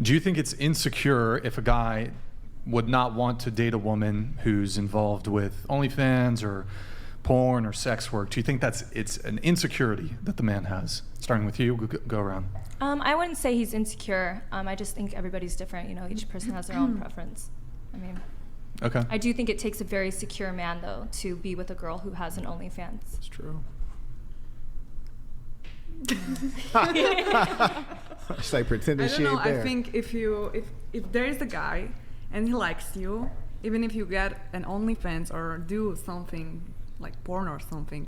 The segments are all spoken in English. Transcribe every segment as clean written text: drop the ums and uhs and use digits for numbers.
Do you think it's insecure if a guy would not want to date a woman who's involved with OnlyFans or porn or sex work? Do you think it's an insecurity that the man has? Starting with you, go around. I wouldn't say he's insecure. I just think everybody's different. You know, each person has their own preference. I mean, okay. I do think it takes a very secure man, though, to be with a girl who has an OnlyFans. It's true. It's like pretending she ain't there. I think if there is a guy and he likes you, even if you get an OnlyFans or do something like porn or something,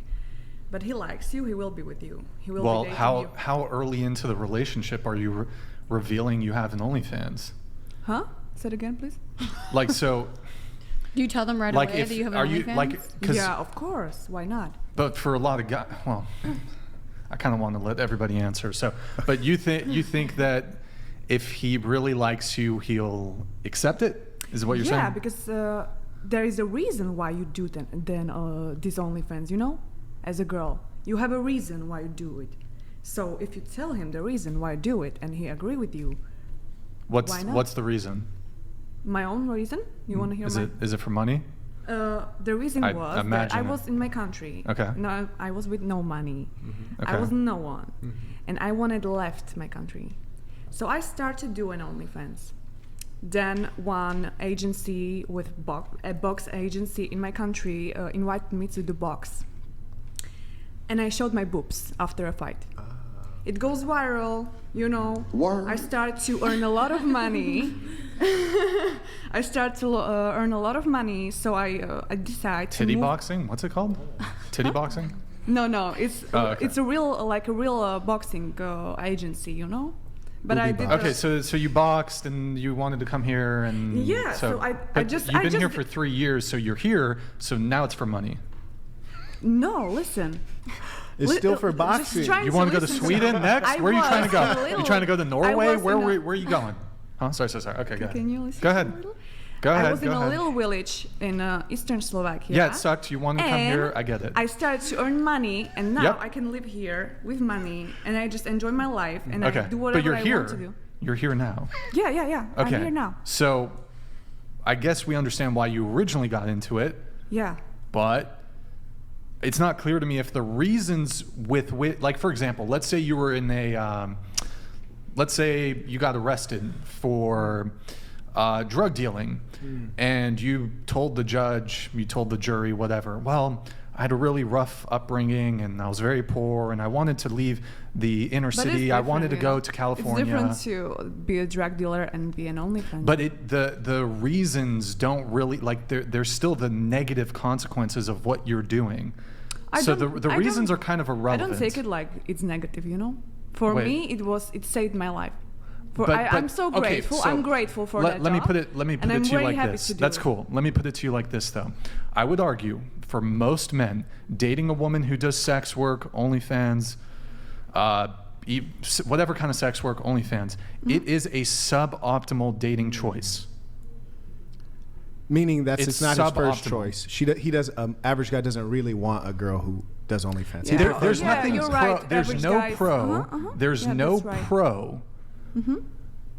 but he likes you, he will be with you. He will be dating you. How early into the relationship are you revealing you have an OnlyFans? Huh? Say it again, please. Like, so... Do you tell them right away that you have an OnlyFans? Yeah, of course. Why not? But for a lot of guys, well, I kind of want to let everybody answer. So, but you think that if he really likes you, he'll accept it? Is what you're saying? Yeah, because there is a reason why you do this OnlyFans, you know? As a girl, you have a reason why you do it. So if you tell him the reason why you do it and he agree with you, why not? What's the reason? My own reason? You want to hear Is it for money? The reason was that I was in my country. Okay. No, I was with no money. Mm-hmm. Okay. I was no one. Mm-hmm. And I wanted left my country. So I started doing OnlyFans. Then one agency a box agency in my country invited me to the box. And I showed my boobs after a fight. It goes viral, you know. I started to earn a lot of money. So I decided to Titty boxing? What's it called? Titty boxing? No, it's okay. it's a real boxing agency, you know. But I did. Okay, so you boxed and you wanted to come here and yeah. So you've been here for 3 years, so you're here. So now it's for money. No, listen. It's still for boxing. You want to go to Sweden next? Where are you trying to go? You trying to go to Norway? Where are you going? Huh? Sorry. Okay, go ahead. Can you listen? Go ahead. Go ahead. I was in a little village in eastern Slovakia. Yeah, it sucked. You wanted to come here. I get it. I started to earn money, and now I can live here with money, and I just enjoy my life, and I do whatever I want to do. You're here now. Yeah. Okay. I'm here now. So, I guess we understand why you originally got into it. Yeah. But it's not clear to me if the reasons like, for example, let's say you were in let's say you got arrested for drug dealing, and you told the judge, you told the jury, whatever, well, I had a really rough upbringing and I was very poor and I wanted to leave the inner city. I wanted to go to California. It's different to be a drug dealer and be an OnlyFans. But the reasons don't really, like, there's still the negative consequences of what you're doing. So the reasons are kind of irrelevant. I don't take it like it's negative, you know? For me, it saved my life. I'm so grateful. Okay, so I'm grateful for that job. Let me put it to you like this. That's cool. Let me put it to you like this, though. I would argue, for most men, dating a woman who does sex work, OnlyFans, whatever kind of sex work, OnlyFans, it is a suboptimal dating choice. Meaning it's not his first choice. He does. Average guy doesn't really want a girl who does OnlyFans. Yeah. There's nothing. Right. There's no pro. There's no pro. Mm-hmm.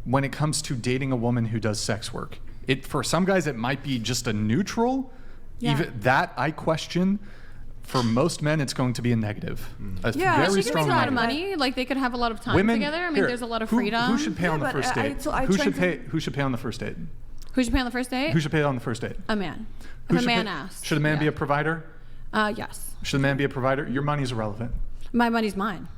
When it comes to dating a woman who does sex work. For some guys it might be just a neutral. Yeah. Even that I question. For most men it's going to be a negative. A very she strong can make a lot of negative. money. Like they could have a lot of time Women, together. I mean, there's a lot of freedom. Who should pay on the first date? Who should pay on the first date? Who should pay on the first date? Who should pay on the first date? A man. If a man asks. Should a man be a provider? Yes. Should a man be a provider? Your money's irrelevant. My money's mine.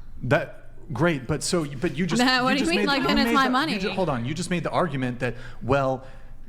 Great, but you just. What do you mean? Like, then it's my money. Hold on. You just made the argument that, well,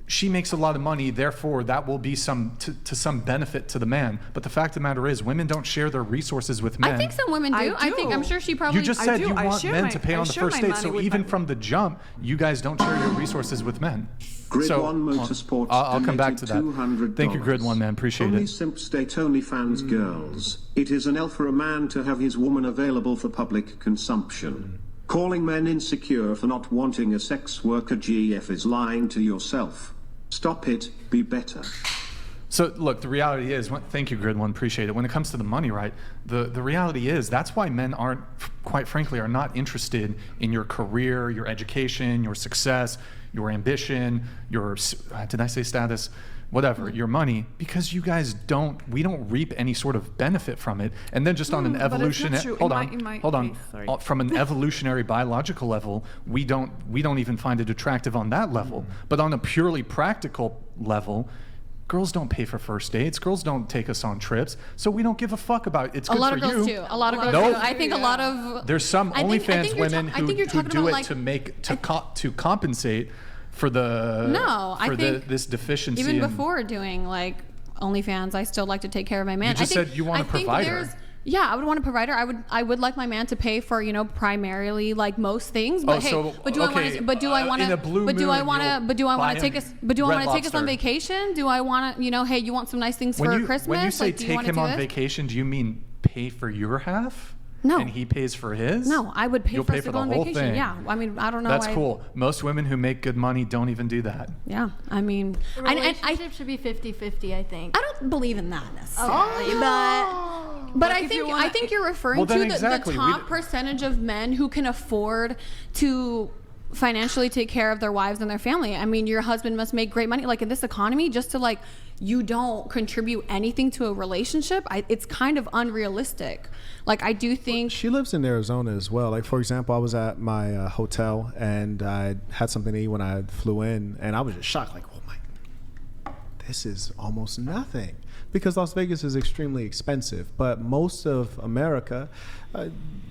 she makes a lot of money, therefore that will be to some benefit to the man. But the fact of the matter is, women don't share their resources with men. I think some women do. I'm sure she probably. You just said you want men to pay on the first date, so even from the jump, you guys don't share your resources with men. Grid One Motorsports. I'll come back to that. Thank you, Grid One, man. Appreciate Only it. simps date OnlyFans girls. It is an L for a man to have his woman available for public consumption. Calling men insecure for not wanting a sex worker GF is lying to yourself. Stop it. Be better. So look, the reality is, thank you, Grid One, appreciate it. When it comes to the money, right? The reality is that's why men aren't, quite frankly, are not interested in your career, your education, your success, your ambition, your, did I say status? Whatever, your money, because you guys we don't reap any sort of benefit from it. And then just on an evolutionary, hold on, from an evolutionary biological level, we don't even find it attractive on that level. But on a purely practical level, girls don't pay for first dates. Girls don't take us on trips. So we don't give a fuck about it. It's good for you. A lot of girls do. A lot of girls do. I think a lot of... There's some OnlyFans women who do it to compensate for this deficiency. Even before doing like OnlyFans, I still like to take care of my man. You just said you want a provider. Yeah, I would want a provider. I would like my man to pay for, primarily like most things. But do I want to take us on vacation? Do I want to, hey, you want some nice things for Christmas? When you say take him on vacation, do you mean pay for your half? No. And he pays for his? No, I would pay for us to go on vacation. Thing. Yeah, I mean, I don't know. That's cool. Most women who make good money don't even do that. Yeah, I mean... The relationship should be 50-50, I think. I don't believe in that necessarily, but I think you're referring to the top percentage of men who can afford to financially take care of their wives and their family. I mean, your husband must make great money. Like in this economy, just to you don't contribute anything to a relationship, it's kind of unrealistic. Like I do think... She lives in Arizona as well. Like for example, I was at my hotel and I had something to eat when I flew in and I was just shocked, like, oh my, this is almost nothing. Because Las Vegas is extremely expensive, but most of America,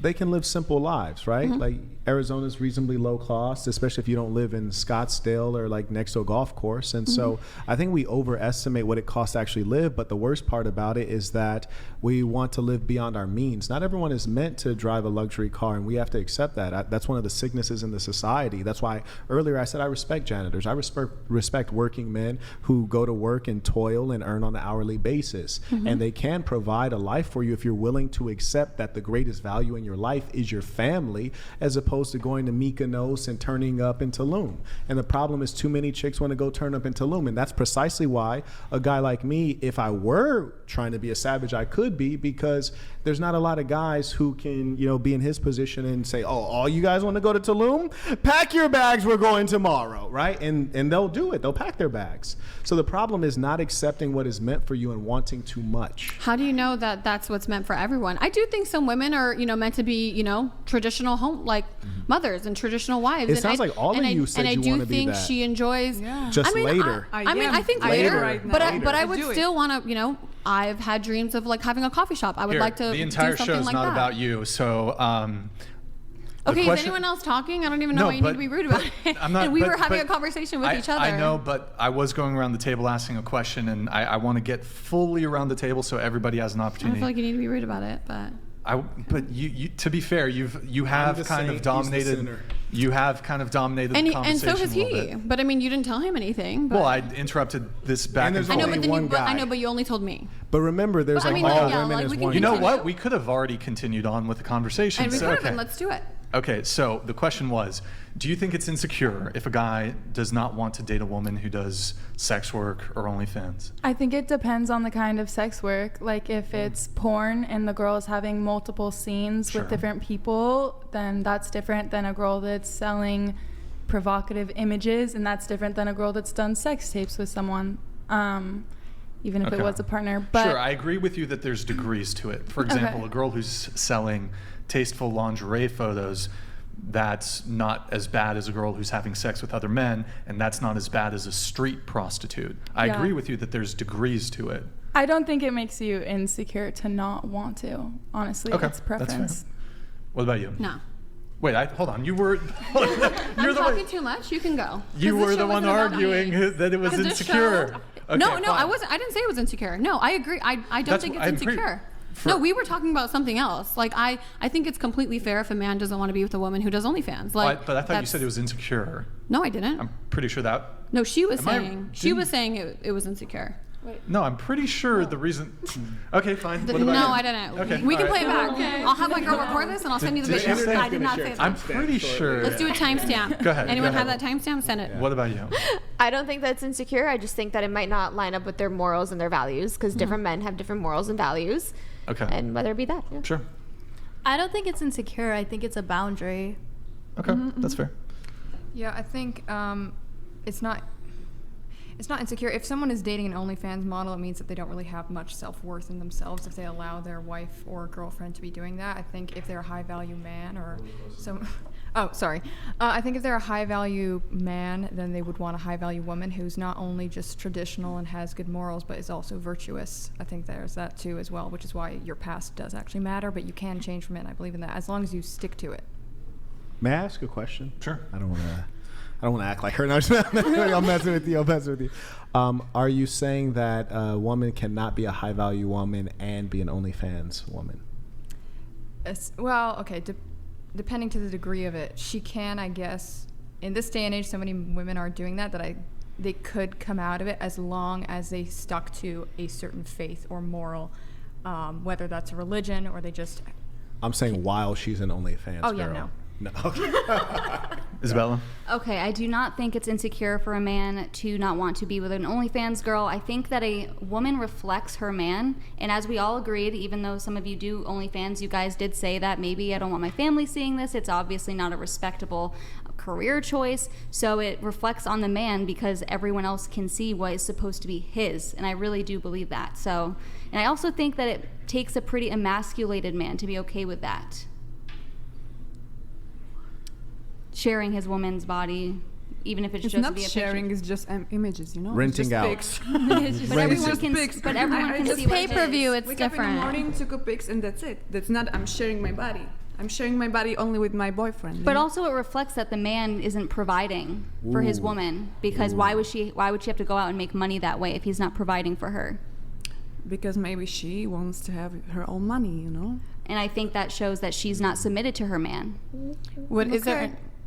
they can live simple lives, right? Mm-hmm. Like Arizona is reasonably low cost, especially if you don't live in Scottsdale or like next to a golf course. And so I think we overestimate what it costs to actually live. But the worst part about it is that we want to live beyond our means. Not everyone is meant to drive a luxury car, and we have to accept that. That's one of the sicknesses in the society. That's why earlier I said I respect janitors. I respect working men who go to work and toil and earn on an hourly basis. Mm-hmm. And they can provide a life for you if you're willing to accept that the greatest value in your life is your family, as opposed to going to Mykonos and turning up in Tulum. And the problem is too many chicks want to go turn up in Tulum. And that's precisely why a guy like me, if I were trying to be a savage, I could be, because there's not a lot of guys who can, be in his position and say, oh, all you guys want to go to Tulum? Pack your bags, we're going tomorrow, right? And they'll do it. They'll pack their bags. So the problem is not accepting what is meant for you and wanting too much. How do you know that that's what's meant for everyone? I do think some women are, meant to be, traditional home, like mothers and traditional wives. It sounds like all of you said you want to be that. And I do think she enjoys... Yeah. Just later. I think later, but I would still want to, I've had dreams of like having a coffee shop. I would like to do something like that. The entire show is not about you, so... Okay, is anyone else talking? I don't even know why you need to be rude about it. And we were having a conversation with each other. I know, but I was going around the table asking a question, and I want to get fully around the table so everybody has an opportunity. I feel like you need to be rude about it, but... But you, to be fair, you have kind of dominated. You have kind of dominated the conversation. And so has he. But I mean, you didn't tell him anything. But. Well, I interrupted this back and forth. I know, but you only told me. But remember, there's all women as one. You know what? We could have already continued on with the conversation. And we could have, and let's do it. Okay, so the question was, do you think it's insecure if a guy does not want to date a woman who does sex work or OnlyFans? I think it depends on the kind of sex work. Like if it's porn and the girl is having multiple scenes with different people, then that's different than a girl that's selling provocative images, and that's different than a girl that's done sex tapes with someone, even if it was a partner. But sure, I agree with you that there's degrees to it. For example, a girl who's selling tasteful lingerie photos, that's not as bad as a girl who's having sex with other men, and that's not as bad as a street prostitute. I agree with you that there's degrees to it. I don't think it makes you insecure to not want to. Honestly, it's preference. That's fair. What about you? No. Wait, hold on. You were... I'm talking too much. You can go. You were the one arguing that it was insecure. Okay, no, I wasn't. I didn't say it was insecure. No, I agree. I don't think it's insecure. No, we were talking about something else. Like I think it's completely fair if a man doesn't want to be with a woman who does OnlyFans. Like, but I thought you said it was insecure. No, I didn't. I'm pretty sure that. No, she was saying it was insecure. No, I'm pretty sure the reason. Okay, fine. What about No, you? I didn't. Okay, We can all play it right. back. I'll have my girl record this and I'll send you the Did video. she say- I did not say that. I'm pretty sure. Let's do a timestamp. Go ahead. Anyone go have ahead. that timestamp? Send it. What about you? I don't think that's insecure. I just think that it might not line up with their morals and their values because different men have different morals and values. Okay. And whether it be that. Yeah. Sure. I don't think it's insecure. I think it's a boundary. Okay, that's fair. Yeah, I think it's not insecure. If someone is dating an OnlyFans model, it means that they don't really have much self-worth in themselves if they allow their wife or girlfriend to be doing that. I think if they're a high-value man or some... Oh, sorry. I think if they're a high-value man, then they would want a high-value woman who's not only just traditional and has good morals, but is also virtuous. I think there's that too as well, which is why your past does actually matter, but you can change from it, and I believe in that, as long as you stick to it. May I ask a question? Sure. I don't want to act like her. No, I'm messing with you. Are you saying that a woman cannot be a high value woman and be an OnlyFans woman? Well, okay, depending to the degree of it, she can, I guess. In this day and age, so many women are doing that they could come out of it as long as they stuck to a certain faith or moral, whether that's a religion or they just... I'm saying while she's an OnlyFans Oh, girl. yeah, no. No. Isabella? Okay, I do not think it's insecure for a man to not want to be with an OnlyFans girl. I think that a woman reflects her man, and as we all agreed, even though some of you do OnlyFans, you guys did say that maybe I don't want my family seeing this. It's obviously not a respectable career choice, so it reflects on the man because everyone else can see what is supposed to be his, and I really do believe that. So, and I also think that it takes a pretty emasculated man to be okay with that. Sharing his woman's body, even if it's just not via sharing, picture. it's just images, you know? Renting just out. pics. But everyone can, but everyone I can just see what it pay-per-view, is. it's Wake up in the different. morning, took a pics, and that's it. That's not, I'm sharing my body. I'm sharing my body only with my boyfriend. you But know? also, it reflects that the man isn't providing for his woman because why would she have to go out and make money that way if he's not providing for her? Because maybe she wants to have her own money, you know? And I think that shows that she's not submitted to her man.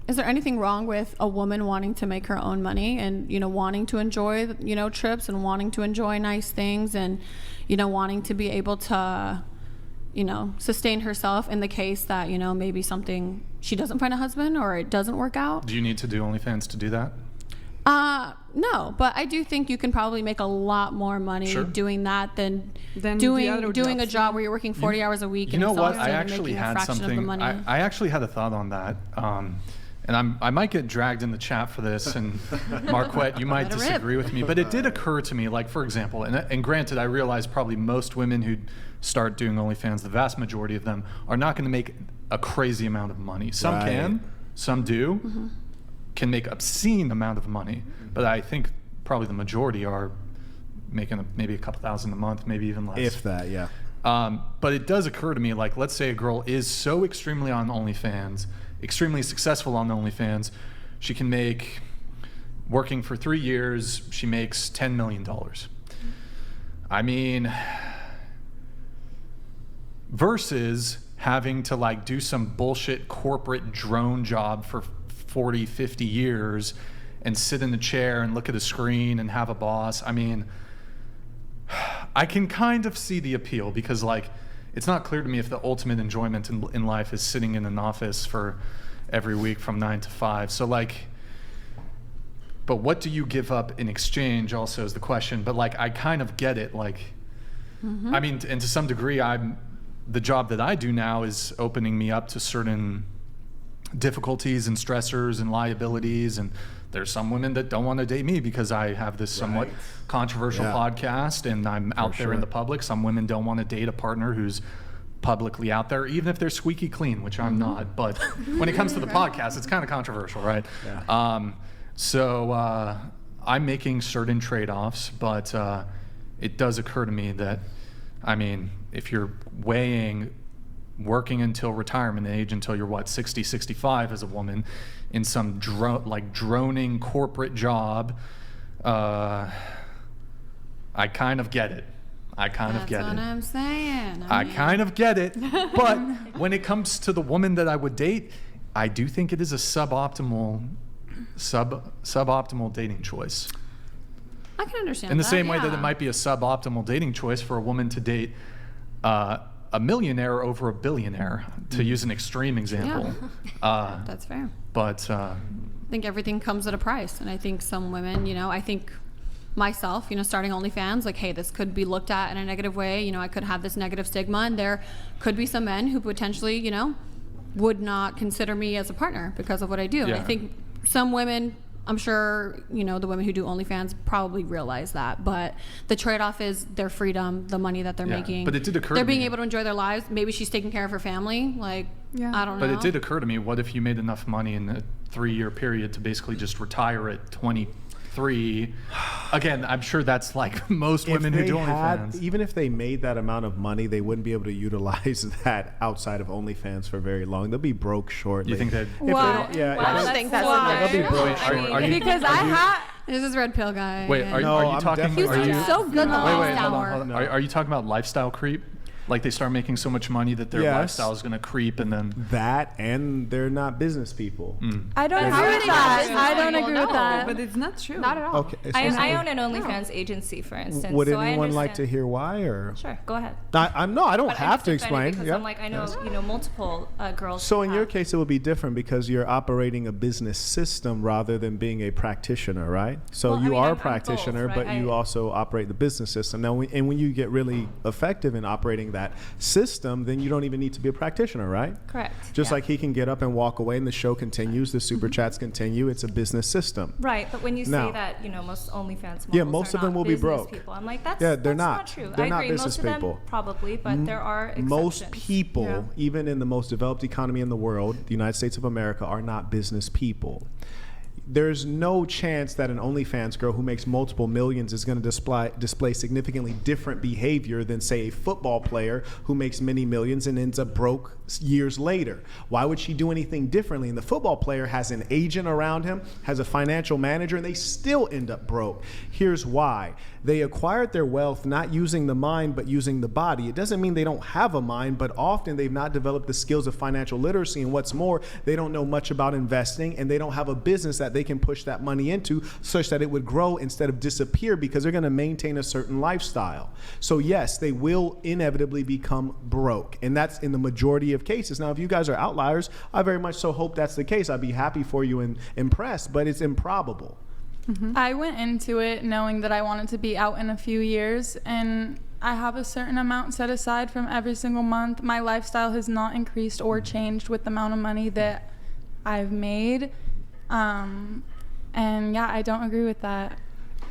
Is there anything wrong with a woman wanting to make her own money and, wanting to enjoy, trips and wanting to enjoy nice things and, wanting to be able to, sustain herself in the case that, maybe she doesn't find a husband or it doesn't work out? Do you need to do OnlyFans to do that? No, but I do think you can probably make a lot more money doing that than doing a job where you're working 40 hours a week. You know what? I actually had something. I actually had a thought on that. And I might get dragged in the chat for this, and Marquette, you might disagree with me, but it did occur to me, like, for example, and granted, I realize probably most women who start doing OnlyFans, the vast majority of them, are not going to make a crazy amount of money. Some can, some do, can make obscene amount of money, but I think probably the majority are making maybe a couple thousand a month, maybe even less. If that, yeah. But it does occur to me, like, let's say a girl is so extremely on OnlyFans, extremely successful on OnlyFans, she can make, working for 3 years, she makes $10 million. I mean, versus having to like do some bullshit corporate drone job for 40, 50 years and sit in a chair and look at a screen and have a boss. I mean, I can kind of see the appeal because like, it's not clear to me if the ultimate enjoyment in life is sitting in an office for every week from 9 to 5. So like, but what do you give up in exchange also is the question. But like, I kind of get it. Like, I mean, and to some degree, the job that I do now is opening me up to certain difficulties and stressors and liabilities. And there's some women that don't want to date me because I have this somewhat controversial podcast and I'm out there in the public. Some women don't want to date a partner who's publicly out there, even if they're squeaky clean, which I'm not. But when it comes to the podcast, it's kind of controversial, right? Yeah. So I'm making certain trade-offs, but it does occur to me that, I mean, if you're weighing working until retirement age, until you're what, 60, 65 as a woman in some droning corporate job, I kind of get it. I kind of get it. That's what I'm saying. I kind of get it. But when it comes to the woman that I would date, I do think it is a suboptimal dating choice. I can understand In the that, same way that yeah. it might be a suboptimal dating choice for a woman to date a millionaire over a billionaire, to use an extreme example. That's fair. But I think everything comes at a price. And I think some women, I think myself, starting OnlyFans, like, hey, this could be looked at in a negative way. I could have this negative stigma, and there could be some men who potentially, would not consider me as a partner because of what I do. And I think some women, I'm sure, the women who do OnlyFans probably realize that, but the trade-off is their freedom, the money that they're making. But it did occur They're to being me. able to enjoy their lives. Maybe she's taking care of her family. Like, I don't know. But it did occur to me, what if you made enough money in a 3-year period to basically just retire at 23? Again, I'm sure that's like most women who do OnlyFans. Even if they made that amount of money, they wouldn't be able to utilize that outside of OnlyFans for very long. They'll be broke shortly. You think that? Why? I don't think that's They'll be broke shortly. Because I have. This is red pill guy. Wait, are you talking? He Are you, seems so good. wait, hold on. Are you talking about lifestyle creep? Like they start making so much money that their lifestyle is going to creep, and then that, and they're not business people. I don't agree with that. I don't agree with that. But it's not true. Not at all. Okay. I own an OnlyFans agency, for instance. Would so anyone I like to understand. hear why? Or Sure, go ahead. I don't But have to I'm just defending explain. because I'm like, I know, multiple girls. So who in your have- case, it would be different because you're operating a business system rather than being a practitioner, right? So Well, I you mean, are a I'm both, practitioner, right? but you also operate the business system. Now, when you get really effective in operating that system, then you don't even need to be a practitioner, right? Correct. Just yeah. like he can get up and walk away and the show continues, the super chats continue. It's a business system. Right, but when you Now- say that, most OnlyFans models most are of them not will be business broke. people. I'm like, that's Yeah, they're that's not. true. They're I not agree. business Most of people. them probably, but there are exceptions. Most people, even in the most developed economy in the world, the United States of America, are not business people. There's no chance that an OnlyFans girl who makes multiple millions is going to display significantly different behavior than, say, a football player who makes many millions and ends up broke years later. Why would she do anything differently? And the football player has an agent around him, has a financial manager, and they still end up broke. Here's why. They acquired their wealth not using the mind, but using the body. It doesn't mean they don't have a mind, but often they've not developed the skills of financial literacy. And what's more, they don't know much about investing, and they don't have a business that they can push that money into such that it would grow instead of disappear, because they're going to maintain a certain lifestyle. So yes, they will inevitably become broke. And that's in the majority of cases. Now, if you guys are outliers, I very much so hope that's the case. I'd be happy for you and impressed, but it's improbable. I went into it knowing that I wanted to be out in a few years, and I have a certain amount set aside from every single month. My lifestyle has not increased or changed with the amount of money that I've made. And yeah, I don't agree with that.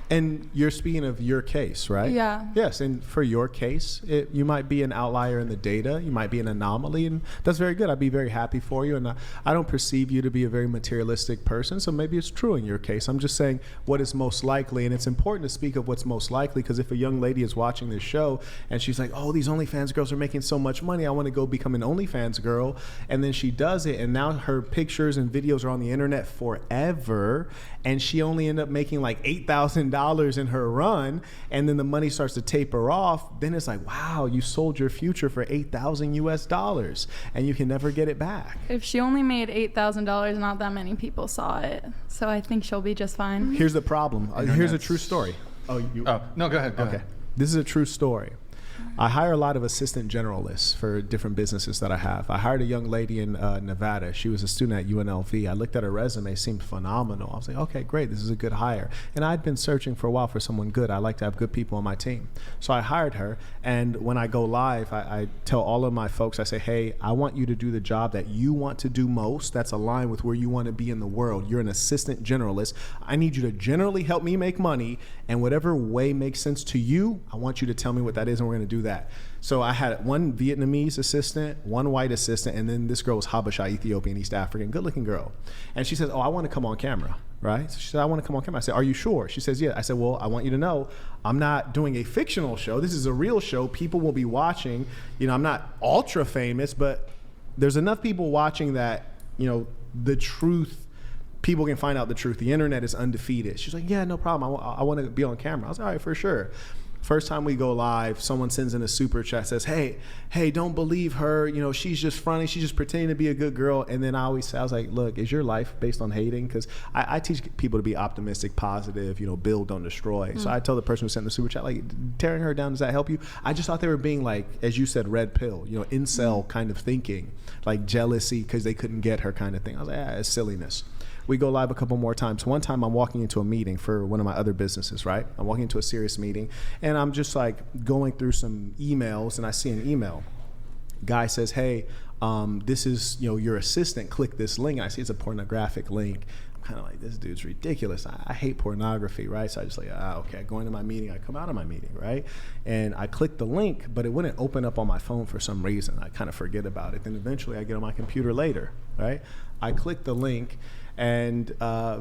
And you're speaking of your case, right? Yeah. Yes, and for your case, you might be an outlier in the data. You might be an anomaly, and that's very good. I'd be very happy for you, and I don't perceive you to be a very materialistic person, so maybe it's true in your case. I'm just saying what is most likely, and it's important to speak of what's most likely, because if a young lady is watching this show and she's like, oh, these OnlyFans girls are making so much money, I want to go become an OnlyFans girl, and then she does it, and now her pictures and videos are on the internet forever, and she only ended up making like $8,000 in her run, and then the money starts to taper off, then it's like, wow, you sold your future for $8,000 US, and you can never get it back. If she only made $8,000, not that many people saw it. So I think she'll be just fine. Here's the problem. Here's a true story. No, go ahead. Go ahead. This is a true story. I hire a lot of assistant generalists for different businesses that I have. I hired a young lady in Nevada. She was a student at UNLV. I looked at her resume, seemed phenomenal. I was like, okay, great, this is a good hire. And I'd been searching for a while for someone good. I like to have good people on my team. So I hired her, and when I go live, I tell all of my folks, I say, hey, I want you to do the job that you want to do most, that's aligned with where you want to be in the world. You're an assistant generalist. I need you to generally help me make money, and whatever way makes sense to you, I want you to tell me what that is, and we're going to do that. So I had one Vietnamese assistant, one white assistant, and then this girl was Habesha, Ethiopian, East African, good looking girl. And she says, oh, I want to come on camera, right? So she said, I want to come on camera. I said, are you sure? She says, yeah. I said, well, I want you to know I'm not doing a fictional show. This is a real show. People will be watching. I'm not ultra famous, but there's enough people watching that, the truth, people can find out the truth. The internet is undefeated. She's like, yeah, no problem. I want to be on camera. I was like, all right, for sure. First time we go live, someone sends in a super chat, says, hey, don't believe her. You know, she's just fronting. She's just pretending to be a good girl. And then I was like, look, is your life based on hating? Because I teach people to be optimistic, positive, you know, build, don't destroy. So I tell the person who sent the super chat, like, tearing her down, does that help you? I just thought they were being like, as you said, red pill, you know, incel kind of thinking, like jealousy because they couldn't get her kind of thing. I was like, it's silliness. We go live a couple more times. One time I'm walking into a meeting for one of my other businesses, right? I'm walking into a serious meeting and I'm just like going through some emails and I see an email. Guy says, hey, this is, you know, your assistant, click this link. And I see it's a pornographic link. I'm kind of like, this dude's ridiculous. I hate pornography, right? So I just like, okay, I go into my meeting. I come out of my meeting, right? And I click the link, but it wouldn't open up on my phone for some reason. I kind of forget about it. Then eventually I get on my computer later, right? I click the link and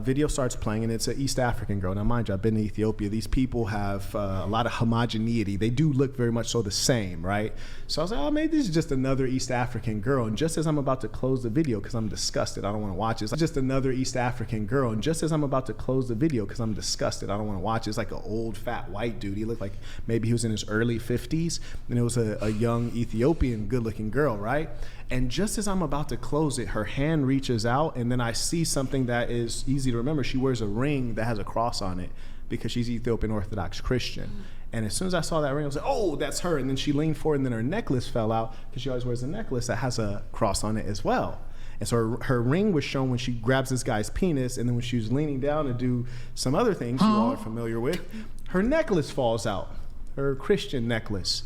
video starts playing, and it's an East African girl. Now, mind you, I've been to Ethiopia. These people have a lot of homogeneity. They do look very much so the same, right? So I was like, oh, maybe this is just another East African girl. And just as I'm about to close the video, because I'm disgusted, I don't want to watch it. It's just another East African girl. And just as I'm about to close the video, because I'm disgusted, I don't want to watch it. It's like an old, fat, white dude. He looked like maybe he was in his early 50s. And it was a young Ethiopian, good-looking girl, right? And just as I'm about to close it, her hand reaches out, and then I see something that is easy to remember. She wears a ring that has a cross on it because she's Ethiopian Orthodox Christian. And as soon as I saw that ring, I was like, oh, that's her. And then she leaned forward, and then her necklace fell out because she always wears a necklace that has a cross on it as well. And so her ring was shown when she grabs this guy's penis, and then when she was leaning down to do some other things you all are familiar with, her necklace falls out, her Christian necklace.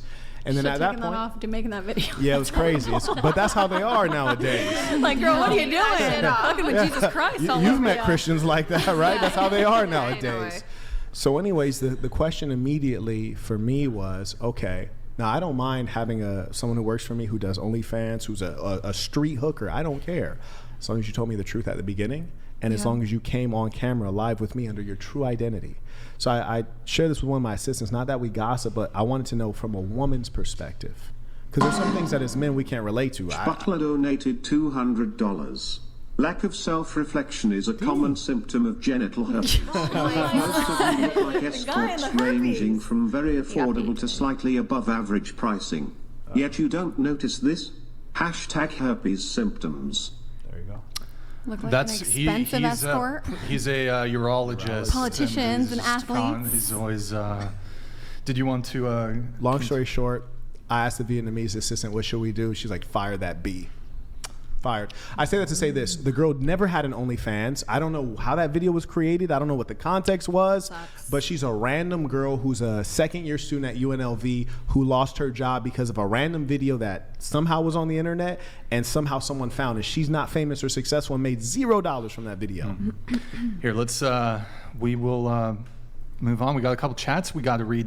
And then at that point, off to making that video. Yeah, it was crazy. But that's how they are nowadays. Like, girl, what are you doing? Talking with Jesus Christ all You've over met ya. Christians like that, right? Yeah. That's how they are nowadays. So anyways, the question immediately for me was, okay, now I don't mind having someone who works for me who does OnlyFans, who's a street hooker. I don't care. As long as you told me the truth at the beginning, and as long as you came on camera live with me under your true identity. So I share this with one of my assistants, not that we gossip, but I wanted to know from a woman's perspective. Because there's some things that as men we can't relate to. Butler donated $200. Lack of self-reflection is a common symptom of genital herpes. Most of them look like escorts ranging from very affordable to slightly above average pricing. Yet you don't notice this? Hashtag herpes symptoms. There you go. Look like an expensive escort. He's a urologist. Politicians and athletes. He's always. Did you want to? Long story short, I asked the Vietnamese assistant, "What should we do?" She's like, "Fire that bee." Fired. I say that to say this: the girl never had an OnlyFans. I don't know how that video was created. I don't know what the context was, but she's a random girl who's a second-year student at UNLV who lost her job because of a random video that somehow was on the internet and somehow someone found it. She's not famous or successful and made $0 from that video. Here, we will move on. We got a couple chats we got to read.